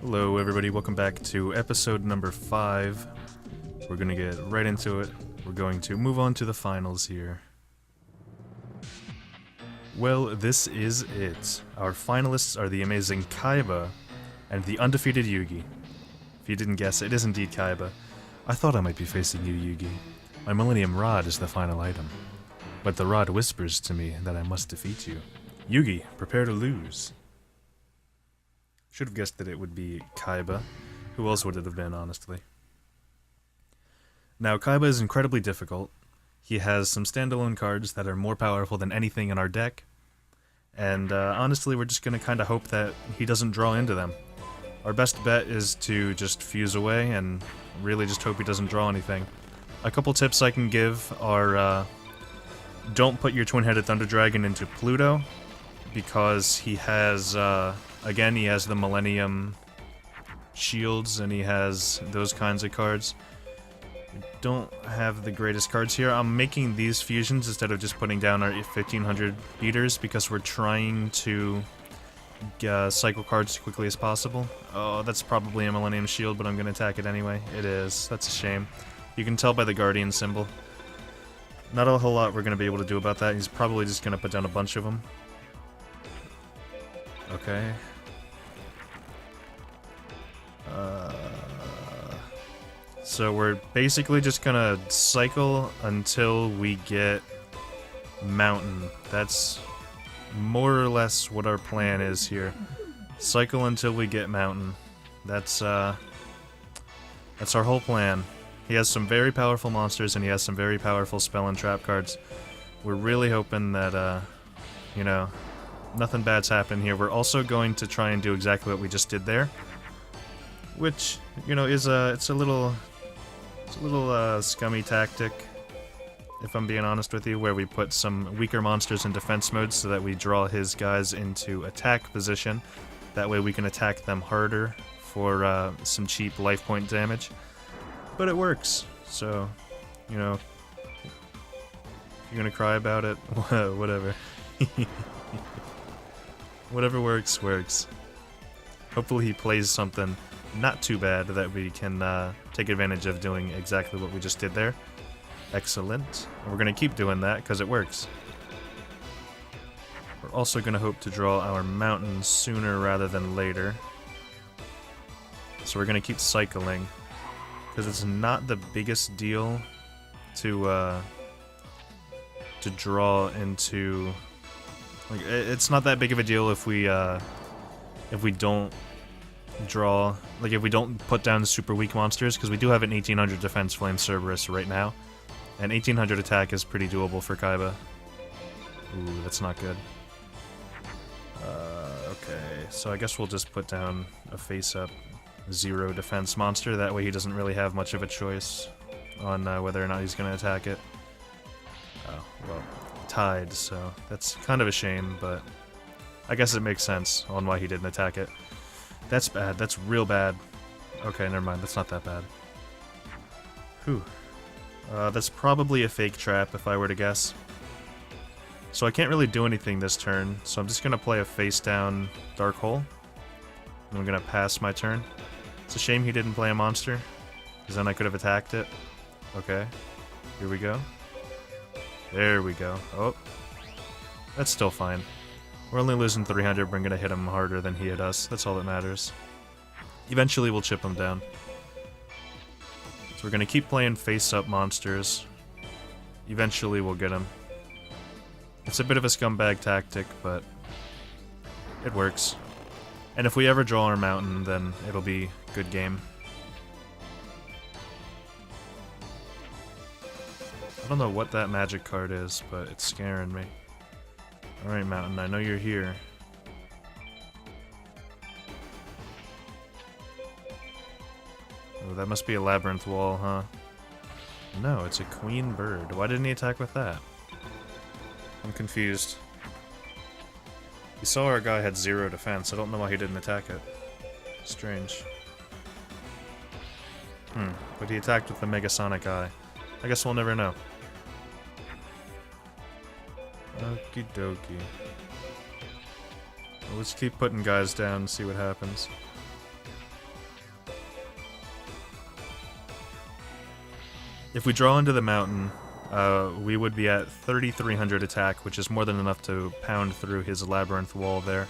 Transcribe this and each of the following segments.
Hello everybody, welcome back to episode number 5. We're gonna get right into it. We're going to move on to the finals here. Well, this is it. Our finalists are the amazing Kaiba and the undefeated Yugi. If you didn't guess, it is indeed Kaiba. I thought I might be facing you, Yugi. My Millennium Rod is the final item. But the rod whispers to me that I must defeat you. Yugi, prepare to lose. Should have guessed that it would be Kaiba. Who else would it have been, honestly? Now, Kaiba is incredibly difficult. He has some standalone cards that are more powerful than anything in our deck. And honestly, we're just going to kind of hope that he doesn't draw into them. Our best bet is to just fuse away and really just hope he doesn't draw anything. A couple tips I can give are don't put your twin-headed Thunder Dragon into Pluto, because he has, again, he has the Millennium Shields, and he has those kinds of cards. We don't have the greatest cards here. I'm making these fusions instead of just putting down our 1500 beaters, because we're trying to cycle cards as quickly as possible. Oh, that's probably a Millennium Shield, but I'm going to attack it anyway. It is. That's a shame. You can tell by the Guardian symbol. Not a whole lot we're going to be able to do about that. He's probably just going to put down a bunch of them. Okay. So we're basically just gonna cycle until we get Mountain. That's more or less what our plan is here. Cycle until we get Mountain. That's our whole plan. He has some very powerful monsters, and he has some very powerful spell and trap cards. We're really hoping that, you know, nothing bad's happened here. We're also going to try and do exactly what we just did there, which, you know, is it's a little scummy tactic, if I'm being honest with you, where we put some weaker monsters in defense mode so that we draw his guys into attack position. That way we can attack them harder for some cheap life point damage. But it works, so, you know, if you're gonna cry about it, whatever. Whatever works, works. Hopefully he plays something not too bad that we can take advantage of doing exactly what we just did there. Excellent. And we're going to keep doing that because it works. We're also going to hope to draw our mountain sooner rather than later. So we're going to keep cycling, because it's not the biggest deal to draw into... Like, it's not that big of a deal if we don't draw, like if we don't put down super weak monsters, because we do have an 1800 defense Flame Cerberus right now, and 1800 attack is pretty doable for Kaiba. Ooh, that's not good. Okay, so I guess we'll just put down a face-up 0 defense monster, that way he doesn't really have much of a choice on whether or not he's going to attack it. Oh, well, tied, so that's kind of a shame, but I guess it makes sense on why he didn't attack it. That's bad. That's real bad. Okay, never mind. That's not that bad. Whew. That's probably a fake trap, if I were to guess. So I can't really do anything this turn, so I'm just going to play a face-down Dark Hole. And I'm going to pass my turn. It's a shame he didn't play a monster, because then I could have attacked it. Okay. Here we go. There we go. Oh. That's still fine. We're only losing 300, we're gonna hit him harder than he hit us. That's all that matters. Eventually we'll chip him down. So we're gonna keep playing face-up monsters. Eventually we'll get him. It's a bit of a scumbag tactic, but it works. And if we ever draw our mountain, then it'll be good game. I don't know what that magic card is, but it's scaring me. Alright, Mountain, I know you're here. Oh, that must be a labyrinth wall, huh? No, it's a queen bird. Why didn't he attack with that? I'm confused. He saw our guy had 0 defense. I don't know why he didn't attack it. Strange. But he attacked with the Megasonic Eye. I guess we'll never know. Okie dokie. Well, let's keep putting guys down and see what happens. If we draw into the mountain, we would be at 3,300 attack, which is more than enough to pound through his labyrinth wall there.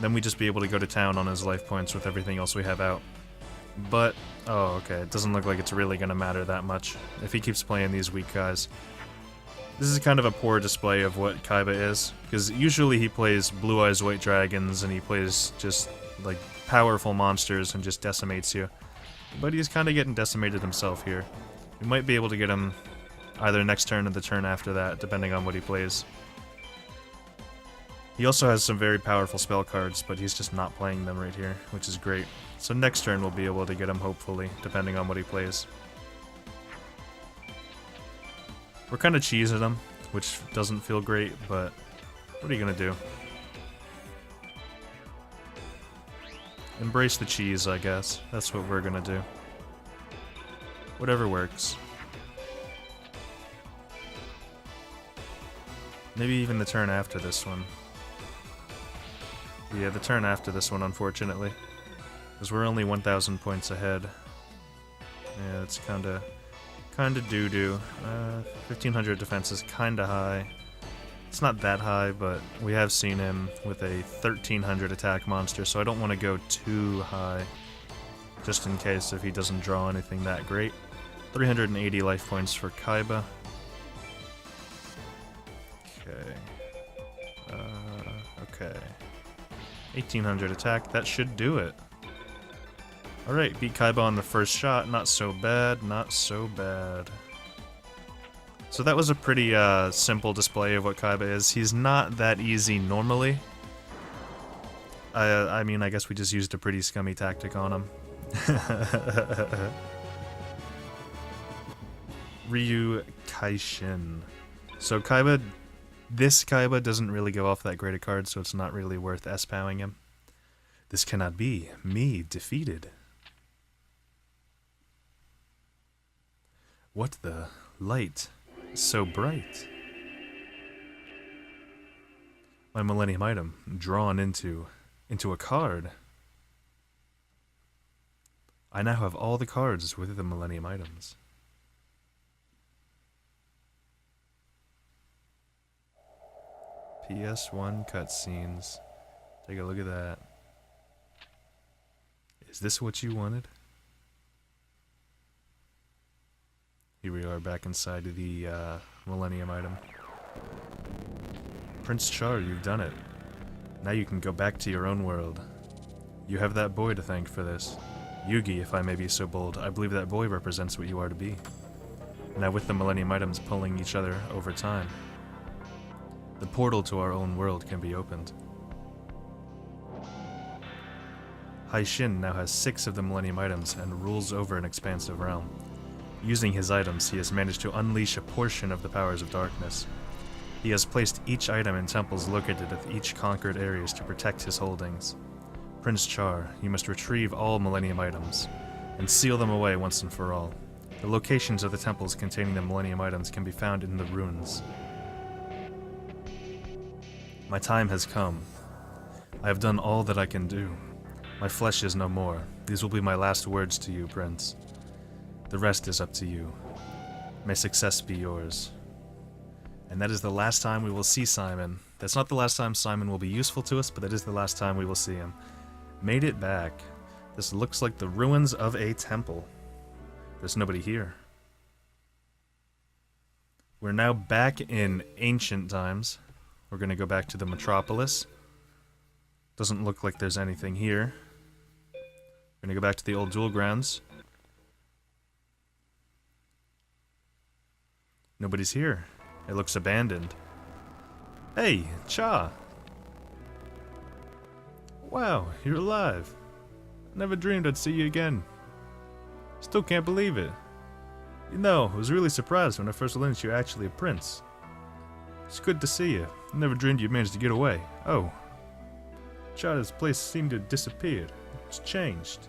Then we'd just be able to go to town on his life points with everything else we have out. But, oh, okay, it doesn't look like it's really going to matter that much if he keeps playing these weak guys. This is kind of a poor display of what Kaiba is, because usually he plays Blue Eyes White Dragons and he plays just, like, powerful monsters and just decimates you. But he's kind of getting decimated himself here. We might be able to get him either next turn or the turn after that, depending on what he plays. He also has some very powerful spell cards, but he's just not playing them right here, which is great. So next turn we'll be able to get him, hopefully, depending on what he plays. We're kind of cheesing him, which doesn't feel great, but what are you gonna do? Embrace the cheese, I guess. That's what we're gonna do. Whatever works. Maybe even the turn after this one. Yeah, the turn after this one, unfortunately. Because we're only 1,000 points ahead. Yeah, it's kinda doo-doo. 1,500 defense is kinda high. It's not that high, but we have seen him with a 1,300 attack monster, so I don't want to go too high. Just in case if he doesn't draw anything that great. 380 life points for Kaiba. Okay. Okay. 1,800 attack, that should do it. Alright, beat Kaiba on the first shot, not so bad, not so bad. So that was a pretty simple display of what Kaiba is. He's not that easy normally. I mean, I guess we just used a pretty scummy tactic on him. Ryu Kaishin. So Kaiba, this Kaiba doesn't really go off that great a card, so it's not really worth S-powing him. This cannot be. Me defeated. What the light is so bright? My Millennium item drawn into a card. I now have all the cards with the Millennium items. PS1 cutscenes. Take a look at that. Is this what you wanted? Here we are back inside of the Millennium item. Prince Char, you've done it. Now you can go back to your own world. You have that boy to thank for this. Yugi, if I may be so bold, I believe that boy represents what you are to be. Now with the Millennium items pulling each other over time, the portal to our own world can be opened. Haishin now has 6 of the Millennium items and rules over an expansive realm. Using his items, he has managed to unleash a portion of the powers of darkness. He has placed each item in temples located at each conquered areas to protect his holdings. Prince Char, you must retrieve all Millennium items, and seal them away once and for all. The locations of the temples containing the Millennium items can be found in the ruins. My time has come. I have done all that I can do. My flesh is no more. These will be my last words to you, Prince. The rest is up to you. May success be yours. And that is the last time we will see Simon. That's not the last time Simon will be useful to us, but that is the last time we will see him. Made it back. This looks like the ruins of a temple. There's nobody here. We're now back in ancient times. We're going to go back to the metropolis. Doesn't look like there's anything here. We're going to go back to the old duel grounds. Nobody's here. It looks abandoned. Hey, Cha! Wow, you're alive. I never dreamed I'd see you again. Still can't believe it. You know, I was really surprised when I first learned you're actually a prince. It's good to see you. I never dreamed you'd managed to get away. Oh. Chada's place seemed to have disappeared. It's changed.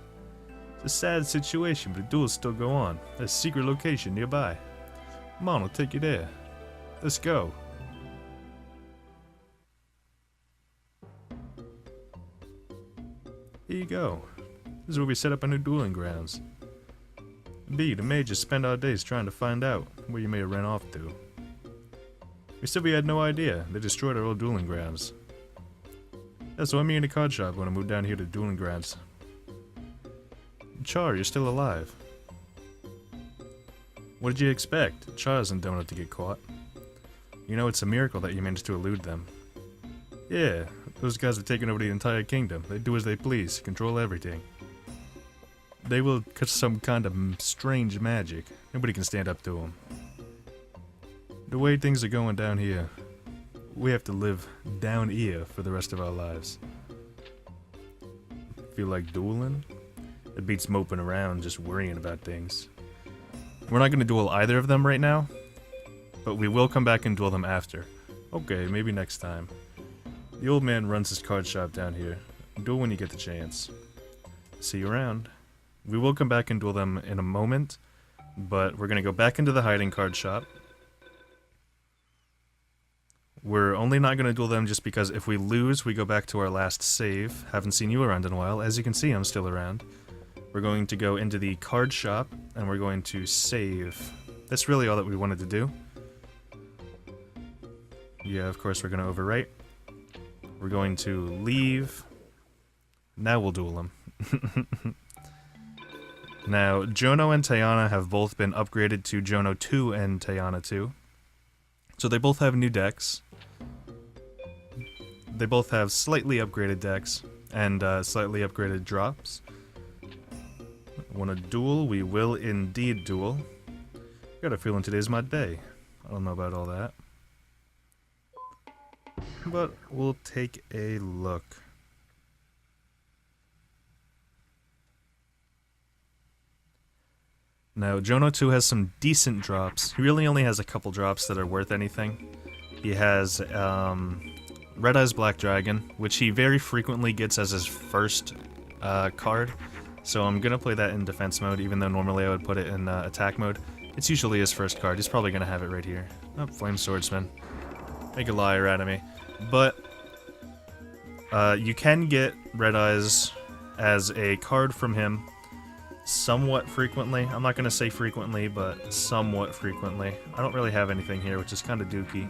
It's a sad situation, but the duels still go on. There's a secret location nearby. Come on, I'll take you there. Let's go. Here you go. This is where we set up our new dueling grounds. B, the Mages spend our days trying to find out where you may have ran off to. We said we had no idea. They destroyed our old dueling grounds. Yeah, so I'm in the card shop when I moved down here to dueling grounds. Char, you're still alive. What did you expect? Char isn't dumb enough to get caught. You know, it's a miracle that you managed to elude them. Yeah, those guys have taken over the entire kingdom. They do as they please, control everything. They will catch some kind of strange magic. Nobody can stand up to them. The way things are going down here, we have to live down here for the rest of our lives. Feel like dueling? It beats moping around just worrying about things. We're not going to duel either of them right now, but we will come back and duel them after. Okay, maybe next time. The old man runs his card shop down here. Duel when you get the chance. See you around. We will come back and duel them in a moment, but we're going to go back into the hiding card shop. We're only not going to duel them just because if we lose, we go back to our last save. Haven't seen you around in a while. As you can see, I'm still around. We're going to go into the card shop, and we're going to save. That's really all that we wanted to do. Yeah, of course we're going to overwrite. We're going to leave. Now we'll duel them. Now, Jono and Tayana have both been upgraded to Jono 2 and Tayana 2. So they both have new decks. They both have slightly upgraded decks and slightly upgraded drops. Want to duel? We will indeed duel. Got a feeling today's my day. I don't know about all that. But we'll take a look. Now, Jono 2 has some decent drops. He really only has a couple drops that are worth anything. He has Red Eyes Black Dragon, which he very frequently gets as his first card. So I'm going to play that in defense mode, even though normally I would put it in attack mode. It's usually his first card. He's probably going to have it right here. Oh, Flame Swordsman. Make a liar out of me. But you can get Red Eyes as a card from him somewhat frequently. I'm not going to say frequently, but somewhat frequently. I don't really have anything here, which is kind of dookie.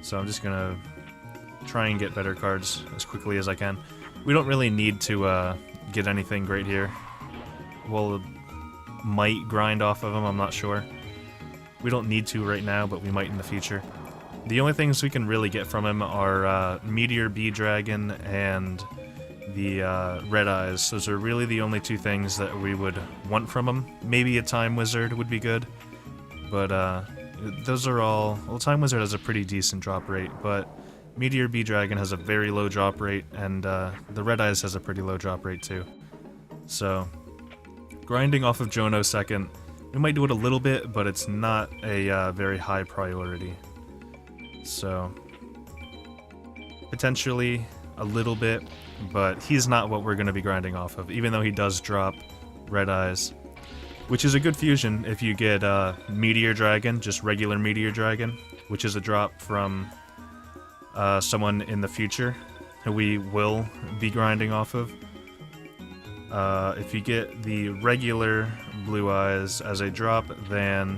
So I'm just going to try and get better cards as quickly as I can. We don't really need to get anything great here. We'll might grind off of him, I'm not sure. We don't need to right now, but we might in the future. The only things we can really get from him are Meteor Bee Dragon and the Red Eyes. Those are really the only two things that we would want from him. Maybe a Time Wizard would be good, but those are all... Well, Time Wizard has a pretty decent drop rate, but Meteor Bee Dragon has a very low drop rate, and the Red Eyes has a pretty low drop rate too. So, grinding off of Jono second, we might do it a little bit, but it's not a very high priority. So, potentially a little bit, but he's not what we're going to be grinding off of, even though he does drop Red Eyes. Which is a good fusion if you get Meteor Dragon, just regular Meteor Dragon, which is a drop from someone in the future who we will be grinding off of. If you get the regular Blue Eyes as a drop, then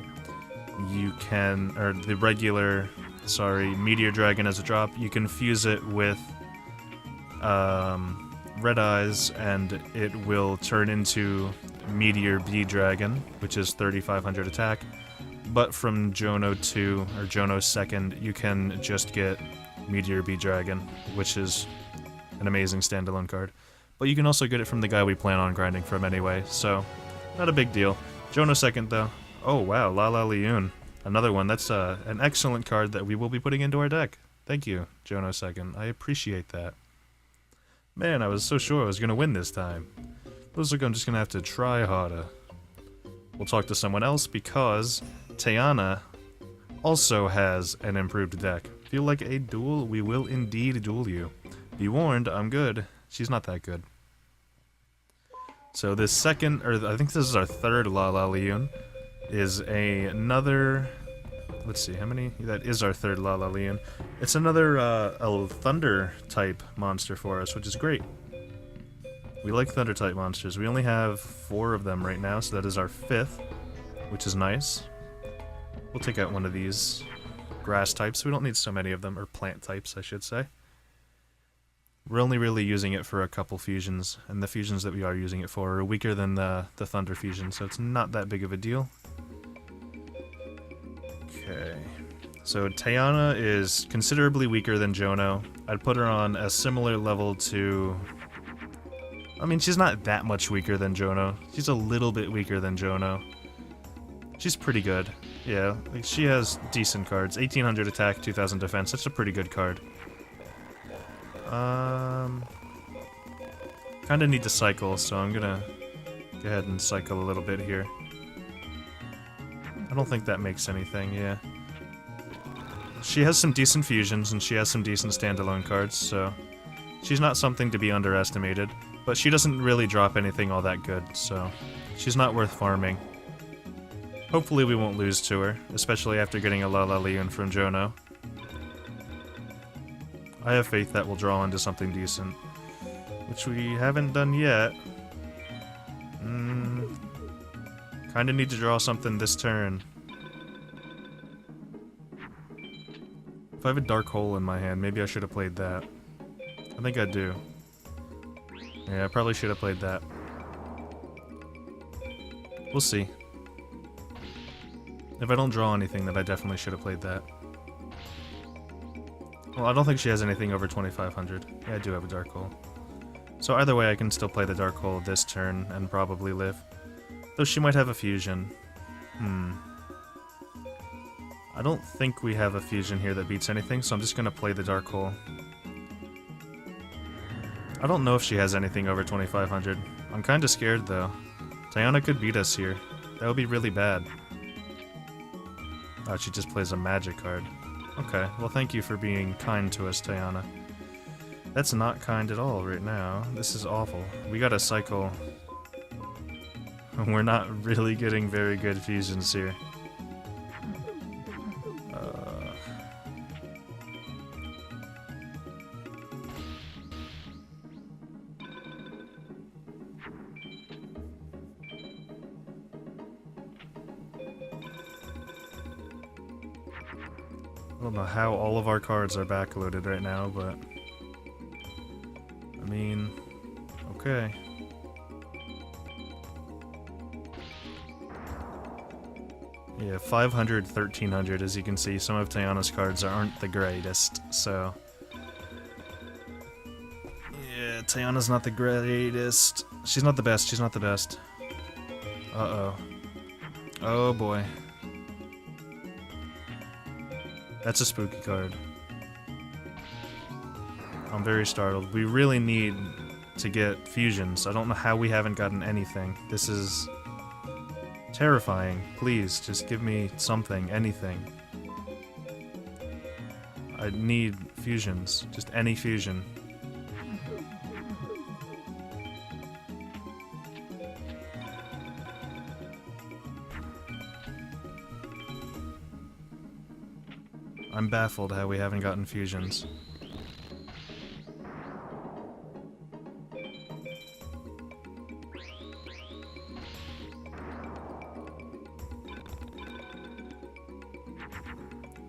you can, or the regular, Meteor Dragon as a drop, you can fuse it with Red Eyes, and it will turn into Meteor Bee Dragon, which is 3500 attack. But from Jono 2, or Jono 2nd, you can just get Meteor Bee Dragon, which is an amazing standalone card. But you can also get it from the guy we plan on grinding from anyway, so not a big deal. Jono 2nd, though. Oh, wow, Lala Leoon. Another one. That's an excellent card that we will be putting into our deck. Thank you, Jono 2nd. I appreciate that. Man, I was so sure I was going to win this time. Looks like I'm just going to have to try harder. We'll talk to someone else because Tayana also has an improved deck. Feel like a duel? We will indeed duel you. Be warned, I'm good. She's not that good. So this second, or I think this is our third Lala Leoon, is another... Let's see, how many? That is our third Lala Leoon. It's another a Thunder-type monster for us, which is great. We like Thunder-type monsters. We only have 4 of them right now, so that is our 5th. which is nice. We'll take out one of these grass types. We don't need so many of them, or plant types, I should say. We're only really using it for a couple fusions, and the fusions that we are using it for are weaker than the Thunder fusion, so it's not that big of a deal. Okay, so Tayana is considerably weaker than Jono. I'd put her on a similar level to... I mean, she's not that much weaker than Jono. She's a little bit weaker than Jono. She's pretty good. Yeah, like she has decent cards. 1800 attack, 2000 defense. That's a pretty good card. Kind of need to cycle, so I'm gonna go ahead and cycle a little bit here. I don't think that makes anything, yeah. She has some decent fusions, and she has some decent standalone cards, so she's not something to be underestimated. But she doesn't really drop anything all that good, so she's not worth farming. Hopefully we won't lose to her, especially after getting a Lala Leon from Jono. I have faith that we'll draw into something decent, which we haven't done yet. Kinda need to draw something this turn. If I have a Dark Hole in my hand, maybe I should have played that. I think I do. Yeah, I probably should have played that. We'll see. If I don't draw anything, then I definitely should have played that. Well, I don't think she has anything over 2500. Yeah, I do have a Dark Hole. So either way, I can still play the Dark Hole this turn and probably live. Though she might have a fusion. I don't think we have a fusion here that beats anything, so I'm just gonna play the Dark Hole. I don't know if she has anything over 2500. I'm kinda scared though. Tayana could beat us here. That would be really bad. Oh, she just plays a magic card. Okay, well thank you for being kind to us, Tayana. That's not kind at all right now. This is awful. We gotta cycle. We're not really getting very good fusions here. I don't know how all of our cards are backloaded right now, but... I mean... okay. Yeah, 500, 1300, as you can see, some of Tayana's cards aren't the greatest, so... yeah, Tayana's not the greatest. She's not the best, she's not the best. Uh-oh. Oh boy. That's a spooky card. I'm very startled. We really need to get fusions. I don't know how we haven't gotten anything. This is terrifying. Please, just give me something, anything. I need fusions. Just any fusion. I'm baffled how we haven't gotten fusions.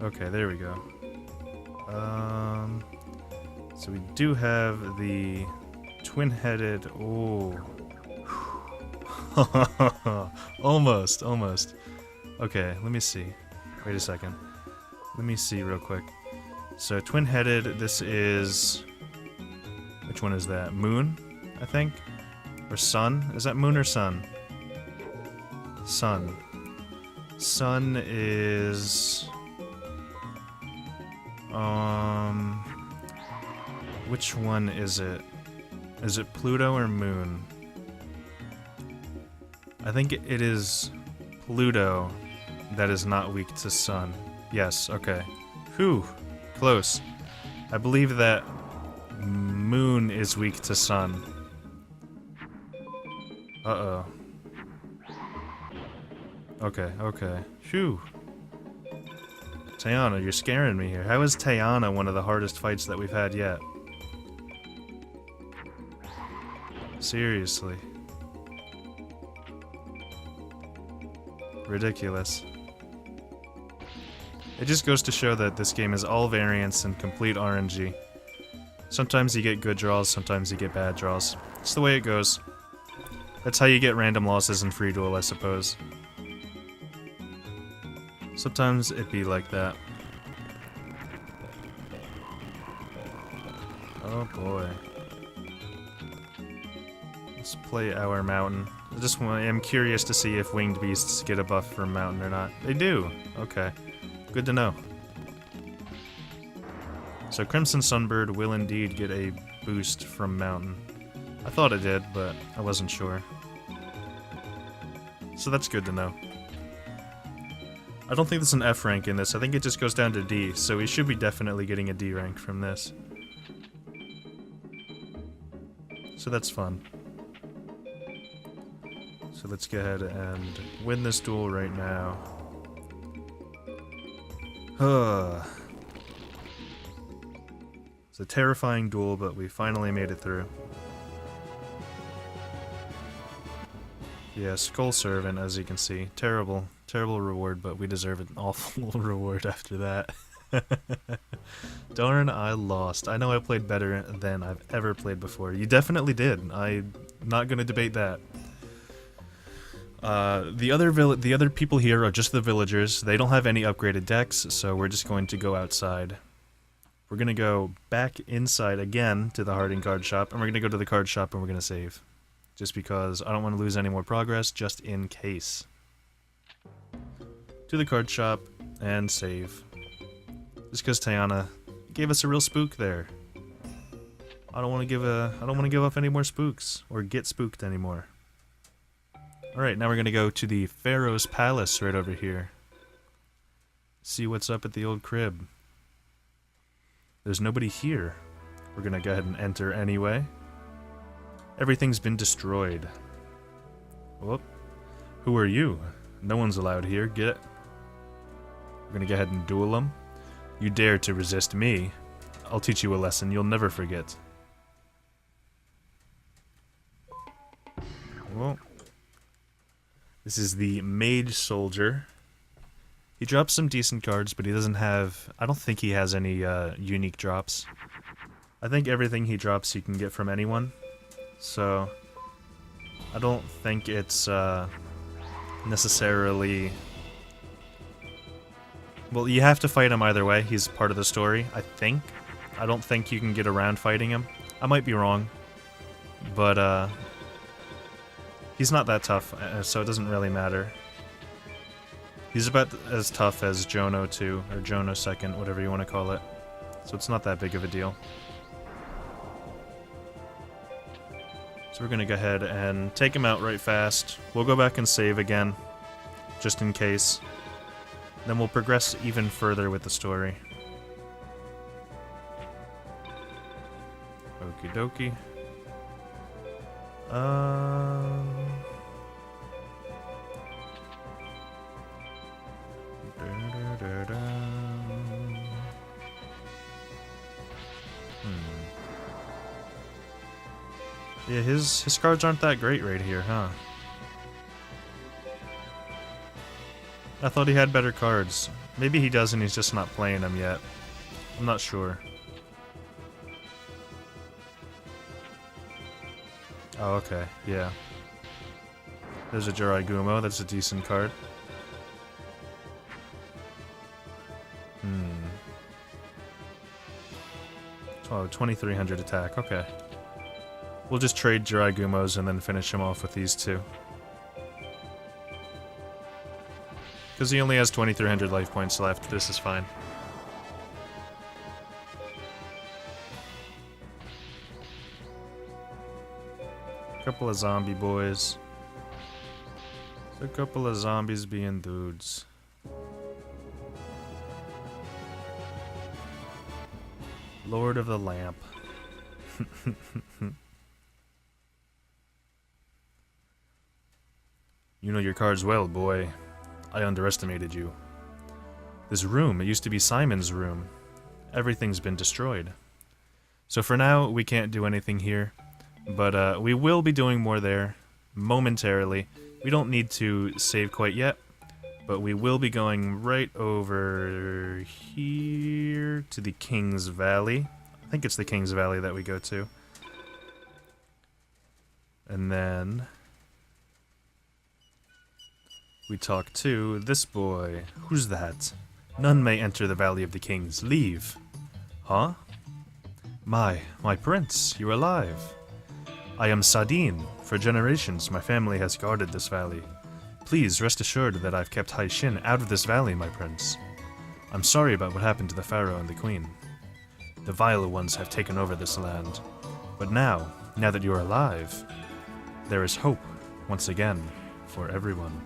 Okay, there we go. So we do have the twin-headed... oh. Almost, almost. Okay, let me see. Wait a second. Let me see real quick. So twin-headed, this is... which one is that? Moon, I think? Or sun? Is that moon or sun? Sun. Sun is... which one is it? Is it Pluto or Moon? I think it is Pluto that is not weak to Sun. Yes, okay. Whew, close. I believe that Moon is weak to Sun. Uh-oh. Okay, okay. Phew. Tayana, you're scaring me here. How is Tayana one of the hardest fights that we've had yet? Seriously. Ridiculous. It just goes to show that this game is all variance and complete RNG. Sometimes you get good draws, sometimes you get bad draws. It's the way it goes. That's how you get random losses in Free Duel, I suppose. Sometimes it be like that. Oh boy. Let's play our mountain. I'm curious to see if winged beasts get a buff from mountain or not. They do! Okay. Good to know. So Crimson Sunbird will indeed get a boost from mountain. I thought it did, but I wasn't sure. So that's good to know. I don't think there's an F rank in this. I think it just goes down to D, so we should be definitely getting a D rank from this. So that's fun. So let's go ahead and win this duel right now. It's a terrifying duel, but we finally made it through. Yeah, Skull Servant, as you can see. Terrible, terrible reward, but we deserve an awful reward after that. Darn, I lost. I know I played better than I've ever played before. You definitely did. I'm not gonna debate that. The other people here are just the villagers. They don't have any upgraded decks, so we're just going to go outside. We're gonna go back inside again to the Harding card shop, and we're gonna go to the card shop and we're gonna save. Just because I don't want to lose any more progress, just in case. To the card shop and save. Just because Tiana gave us a real spook there. I don't want to give off any more spooks or get spooked anymore. All right, now we're gonna go to the Pharaoh's Palace right over here. See what's up at the old crib. There's nobody here. We're gonna go ahead and enter anyway. Everything's been destroyed. Whoop. Who are you? No one's allowed here. Get it. We're gonna go ahead and duel them. You dare to resist me. I'll teach you a lesson you'll never forget. Well, this is the Mage Soldier. He drops some decent cards, but he doesn't have... I don't think he has any unique drops. I think everything he drops he can get from anyone. So, I don't think it's necessarily... Well, you have to fight him either way. He's part of the story, I think. I don't think you can get around fighting him. I might be wrong. But, he's not that tough, so it doesn't really matter. He's about as tough as Jono 2, or Jono 2nd, whatever you want to call it. So it's not that big of a deal. So we're gonna go ahead and take him out right fast. We'll go back and save again, just in case. Then we'll progress even further with the story. Okie dokie. Yeah, his cards aren't that great right here, huh? I thought he had better cards. Maybe he does and he's just not playing them yet. I'm not sure. Oh, okay, yeah. There's a Jirai Gumo, that's a decent card. Oh, 2300 attack, okay. We'll just trade Jirai Gumos and then finish him off with these two. Because he only has 2300 life points left, this is fine. Couple of zombie boys. A couple of zombies being dudes. Lord of the Lamp. You know your cards well, boy. I underestimated you. This room, it used to be Simon's room. Everything's been destroyed. So for now, we can't do anything here. But we will be doing more there, momentarily. We don't need to save quite yet. But we will be going right over here to the King's Valley. I think it's the King's Valley that we go to. And then we talk to this boy. Who's that? None may enter the Valley of the Kings. Leave. Huh? My prince, you're alive. I am Sadine. For generations, my family has guarded this valley. Please rest assured that I've kept Hai Shin out of this valley, my prince. I'm sorry about what happened to the pharaoh and the queen. The vile ones have taken over this land. But now that you're alive, there is hope, once again, for everyone.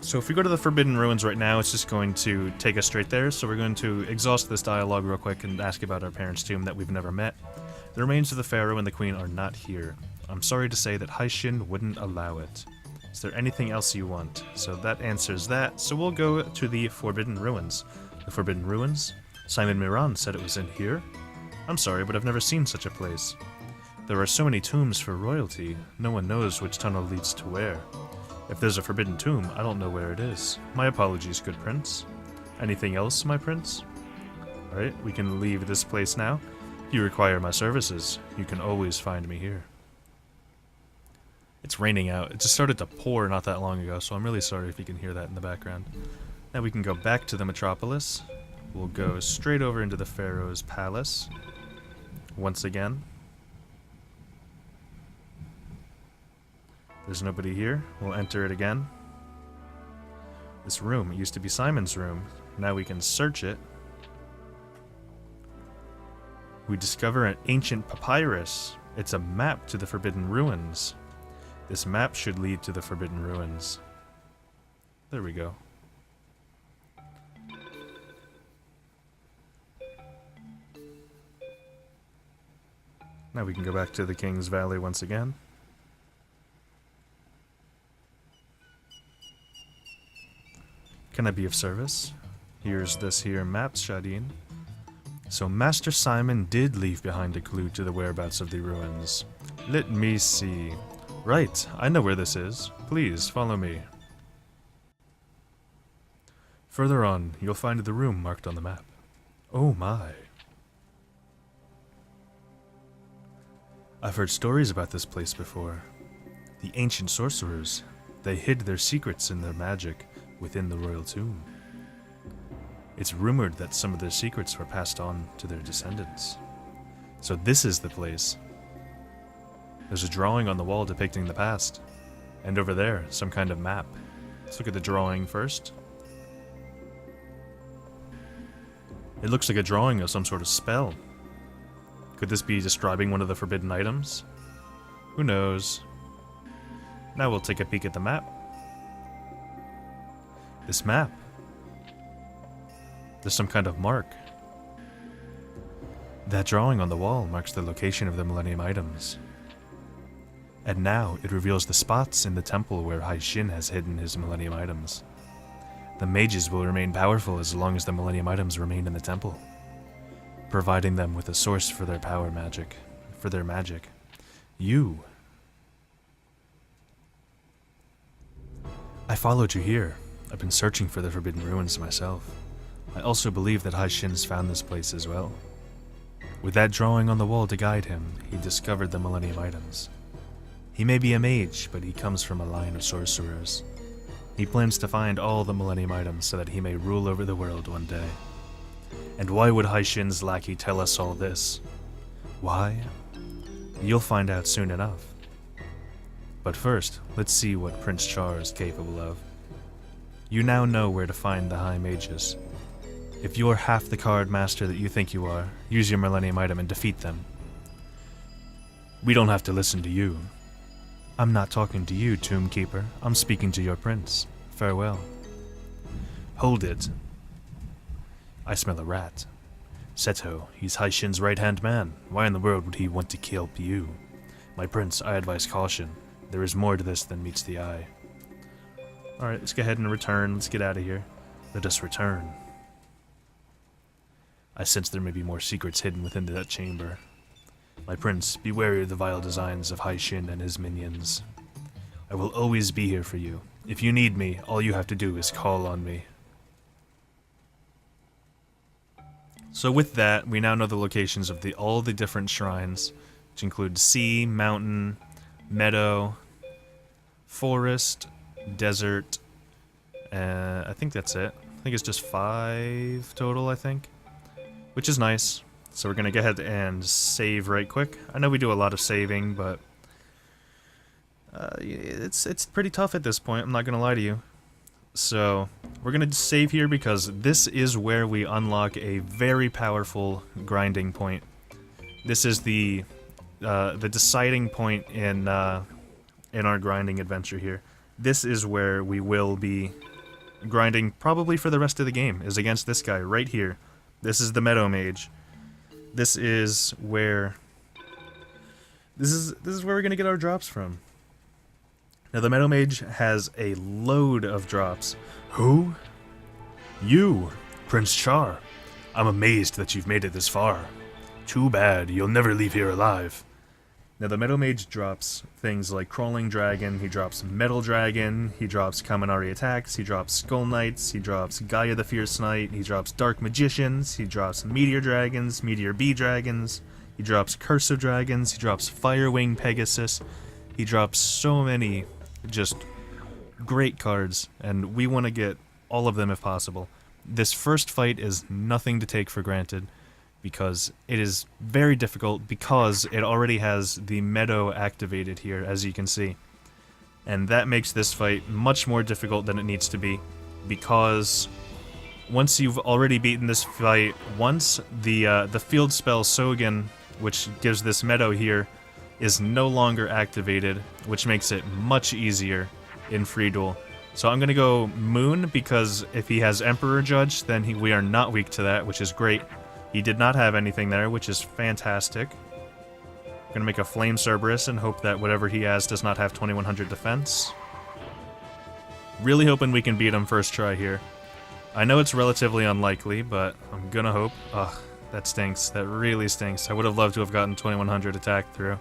So if we go to the Forbidden Ruins right now, it's just going to take us straight there. So we're going to exhaust this dialogue real quick and ask about our parents' tomb that we've never met. The remains of the pharaoh and the queen are not here. I'm sorry to say that Hai Shin wouldn't allow it. Is there anything else you want? So that answers that. So we'll go to the Forbidden Ruins. The Forbidden Ruins? Simon Miran said it was in here? I'm sorry, but I've never seen such a place. There are so many tombs for royalty, no one knows which tunnel leads to where. If there's a forbidden tomb, I don't know where it is. My apologies, good prince. Anything else, my prince? Alright, we can leave this place now. If you require my services, you can always find me here. It's raining out. It just started to pour not that long ago, so I'm really sorry if you can hear that in the background. Now we can go back to the metropolis. We'll go straight over into the Pharaoh's palace. Once again. There's nobody here. We'll enter it again. This room, it used to be Simon's room. Now we can search it. We discover an ancient papyrus. It's a map to the Forbidden Ruins. This map should lead to the Forbidden Ruins. There we go. Now we can go back to the King's Valley once again. Can I be of service? Here's this here map, Shadeen. So Master Simon did leave behind a clue to the whereabouts of the ruins. Let me see. Right, I know where this is. Please, follow me. Further on, you'll find the room marked on the map. Oh my. I've heard stories about this place before. The ancient sorcerers, they hid their secrets and their magic within the royal tomb. It's rumored that some of their secrets were passed on to their descendants. So this is the place. There's a drawing on the wall depicting the past. And over there, some kind of map. Let's look at the drawing first. It looks like a drawing of some sort of spell. Could this be describing one of the forbidden items? Who knows? Now we'll take a peek at the map. This map. There's some kind of mark. That drawing on the wall marks the location of the Millennium items. And now it reveals the spots in the temple where Hai Shin has hidden his Millennium items. The mages will remain powerful as long as the Millennium items remain in the temple, providing them with a source for their power magic, for their magic. I followed you here. I've been searching for the Forbidden Ruins myself. I also believe that Hai Shin's found this place as well. With that drawing on the wall to guide him, he discovered the Millennium items. He may be a mage, but he comes from a line of sorcerers. He plans to find all the Millennium items so that he may rule over the world one day. And why would Hai Shin's lackey tell us all this? Why? You'll find out soon enough. But first, let's see what Prince Char is capable of. You now know where to find the High Mages. If you're half the card master that you think you are, use your Millennium item and defeat them. We don't have to listen to you. I'm not talking to you, Tomb Keeper. I'm speaking to your prince. Farewell. Hold it. I smell a rat. Seto, he's Hai Shin's right-hand man. Why in the world would he want to kill you? My prince, I advise caution. There is more to this than meets the eye. Alright, let's go ahead and return. Let's get out of here. Let us return. I sense there may be more secrets hidden within that chamber. My prince, be wary of the vile designs of Hai Shin and his minions. I will always be here for you. If you need me, all you have to do is call on me. So with that, we now know the locations of all the different shrines, which include sea, mountain, meadow, forest, desert, I think that's it. I think it's just 5 total, I think, which is nice. So we're gonna go ahead and save right quick. I know we do a lot of saving, but it's pretty tough at this point, I'm not gonna lie to you. So we're gonna save here because this is where we unlock a very powerful grinding point. This is the deciding point in our grinding adventure here. This is where we will be grinding probably for the rest of the game, is against this guy right here. This is the Meadow Mage. This is where we're gonna get our drops from. Now the Meadow Mage has a load of drops. Who? You, Prince Char. I'm amazed that you've made it this far. Too bad, you'll never leave here alive. Now the Meadow Mage drops things like Crawling Dragon, he drops Metal Dragon, he drops Kaminari attacks, he drops Skull Knights, he drops Gaia the Fierce Knight, he drops Dark Magicians, he drops Meteor Dragons, Meteor Bee Dragons, he drops Curse of Dragons, he drops Firewing Pegasus, he drops so many just great cards, and we want to get all of them if possible. This first fight is nothing to take for granted, because it is very difficult, because it already has the Meadow activated here, as you can see. And that makes this fight much more difficult than it needs to be, because once you've already beaten this fight once, the field spell Sogen, which gives this Meadow here, is no longer activated, which makes it much easier in free duel. So I'm gonna go Moon, because if he has Emperor Judge, then we are not weak to that, which is great. He did not have anything there, which is fantastic. I'm gonna make a Flame Cerberus and hope that whatever he has does not have 2100 defense. Really hoping we can beat him first try here. I know it's relatively unlikely, but I'm gonna hope. Ugh, that stinks. That really stinks. I would have loved to have gotten 2100 attack through.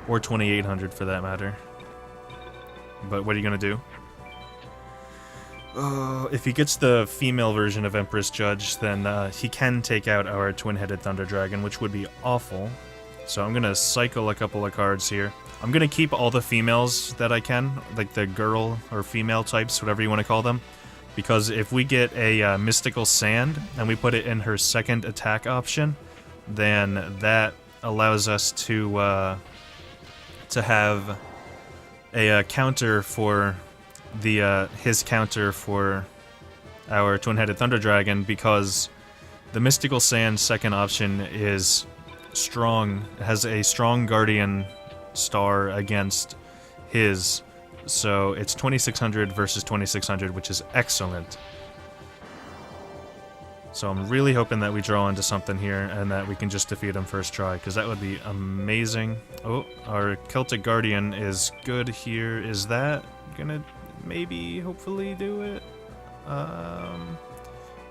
Or 2800 for that matter. But what are you gonna do? If he gets the female version of Empress Judge, then he can take out our twin-headed Thunder Dragon, which would be awful. So I'm gonna cycle a couple of cards here. I'm gonna keep all the females that I can, like the girl or female types, whatever you want to call them. Because if we get a Mystical Sand, and we put it in her second attack option, then that allows us to have a counter for his counter for our twin-headed Thunder Dragon, because the Mystical Sand second option is strong, has a strong Guardian star against his, so it's 2600 versus 2600, which is excellent. So I'm really hoping that we draw into something here and that we can just defeat him first try, because that would be amazing. Oh, our Celtic Guardian is good here. Is that gonna maybe, hopefully do it?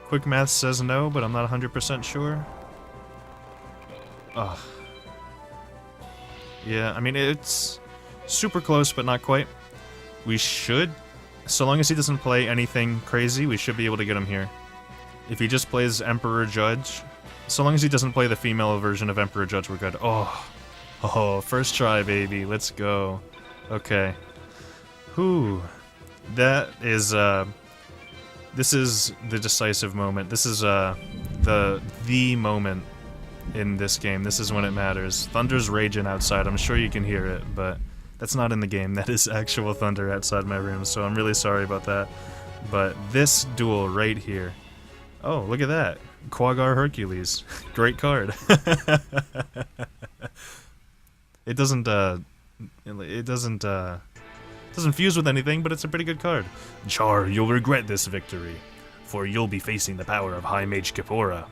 Quick math says no, but I'm not 100% sure. Ugh. Yeah, I mean, it's super close, but not quite. We should, so long as he doesn't play anything crazy, we should be able to get him here. If he just plays Emperor Judge, so long as he doesn't play the female version of Emperor Judge, we're good. Oh, first try, baby. Let's go. Okay. Whew. That is, this is the decisive moment. This is, the moment in this game. This is when it matters. Thunder's raging outside. I'm sure you can hear it, but that's not in the game. That is actual thunder outside my room, so I'm really sorry about that. But this duel right here. Oh, look at that. Quaggar Hercules. Great card. It doesn't fuse with anything, but it's a pretty good card. Char, you'll regret this victory, for you'll be facing the power of High Mage Kippora.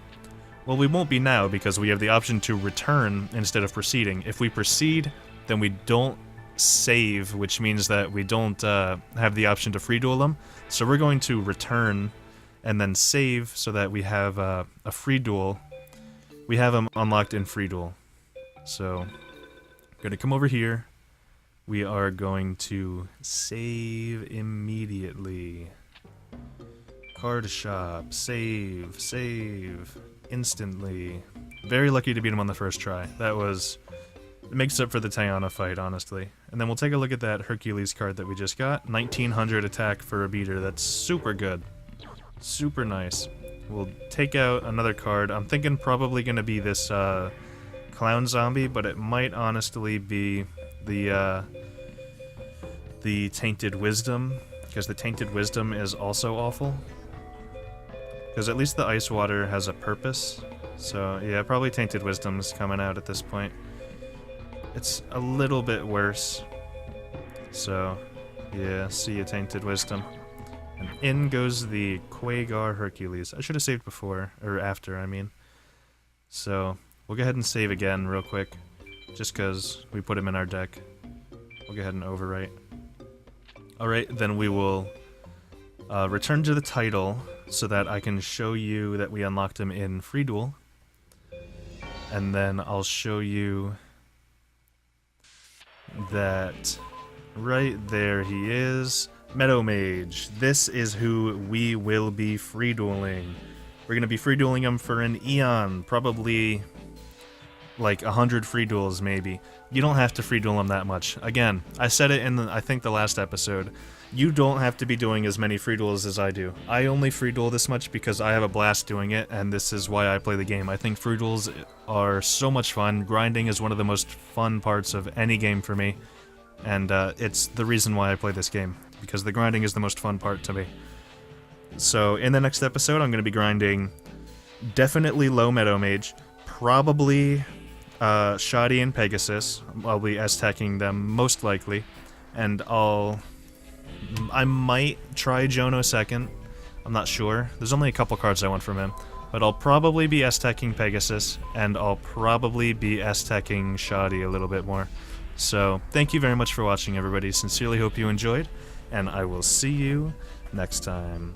Well, we won't be now, because we have the option to return instead of proceeding. If we proceed, then we don't save, which means that we don't have the option to free duel them. So we're going to return and then save so that we have a free duel. We have him unlocked in free duel. So, I'm gonna come over here. we are going to save immediately. Card shop, save, instantly. Very lucky to beat him on the first try. That was... It makes up for the Tiana fight, honestly. And then we'll take a look at that Hercules card that we just got. 1900 attack for a beater. That's super good. Super nice. We'll take out another card. I'm thinking probably going to be this clown zombie, but it might honestly be the Tainted Wisdom, because the Tainted Wisdom is also awful. Because at least the Ice Water has a purpose. So yeah, probably Tainted Wisdom's coming out at this point. It's a little bit worse. So yeah, see you, Tainted Wisdom. And in goes the Quagar Hercules. I should have saved before, or after, I mean. So we'll go ahead and save again real quick, just because we put him in our deck. We'll go ahead and overwrite. Alright, then we will return to the title so that I can show you that we unlocked him in Free Duel. And then I'll show you that right there he is. Meadow Mage. This is who we will be free dueling. We're going to be free dueling him for an eon, probably like 100 free duels maybe. You don't have to free duel him that much. Again, I said it in I think the last episode. You don't have to be doing as many free duels as I do. I only free duel this much because I have a blast doing it, and this is why I play the game. I think free duels are so much fun. Grinding is one of the most fun parts of any game for me, and it's the reason why I play this game, because the grinding is the most fun part to me. So in the next episode, I'm going to be grinding definitely low Meadow Mage, probably Shoddy and Pegasus. I'll be S-tacking them most likely, and I might try Jono second. I'm not sure. There's only a couple cards I want from him. But I'll probably be S-tacking Pegasus, and I'll probably be S-tacking Shoddy a little bit more. So, thank you very much for watching, everybody. Sincerely hope you enjoyed, and I will see you next time.